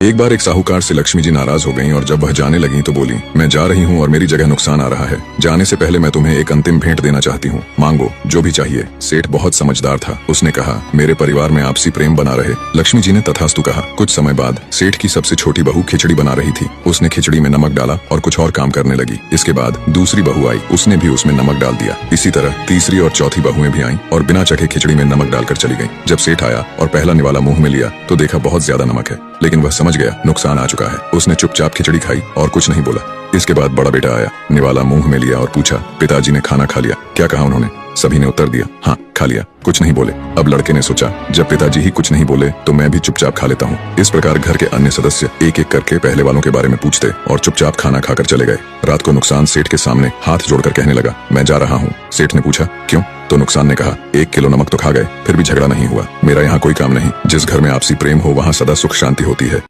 एक बार एक साहूकार से लक्ष्मी जी नाराज हो गईं और जब वह जाने लगीं तो बोली, मैं जा रही हूँ और मेरी जगह नुकसान आ रहा है। जाने से पहले मैं तुम्हें एक अंतिम भेंट देना चाहती हूँ, मांगो जो भी चाहिए। सेठ बहुत समझदार था, उसने कहा, मेरे परिवार में आपसी प्रेम बना रहे। लक्ष्मी जी ने तथास्तु कहा। कुछ समय बाद सेठ की सबसे छोटी बहू खिचड़ी बना रही थी। उसने खिचड़ी में नमक डाला और कुछ और काम करने लगी। इसके बाद दूसरी बहू आई, उसने भी उसमें नमक डाल दिया। इसी तरह तीसरी और चौथी बहुएं भी आईं और बिना चखे खिचड़ी में नमक डालकर चली गईं। जब सेठ आया और पहला निवाला मुंह में लिया तो देखा बहुत ज्यादा नमक है, लेकिन वह समझ गया नुकसान आ चुका है। उसने चुपचाप खिचड़ी खाई और कुछ नहीं बोला। इसके बाद बड़ा बेटा आया, निवाला मुंह में लिया और पूछा, पिताजी ने खाना खा लिया? क्या कहा उन्होंने? सभी ने उत्तर दिया, हाँ खा लिया, कुछ नहीं बोले। अब लड़के ने सोचा, जब पिताजी ही कुछ नहीं बोले तो मैं भी चुपचाप खा लेता हूँ। इस प्रकार घर के अन्य सदस्य एक एक करके पहले वालों के बारे में पूछते और चुपचाप खाना खाकर चले गए। रात को नुकसान सेठ के सामने हाथ जोड़कर कहने लगा, मैं जा रहा हूँ। सेठ ने पूछा, क्यों? तो नुकसान ने कहा, 1 किलो नमक तो खा गए, फिर भी झगड़ा नहीं हुआ। मेरा यहाँ कोई काम नहीं। जिस घर में आपसी प्रेम हो वहाँ सदा सुख शांति होती है।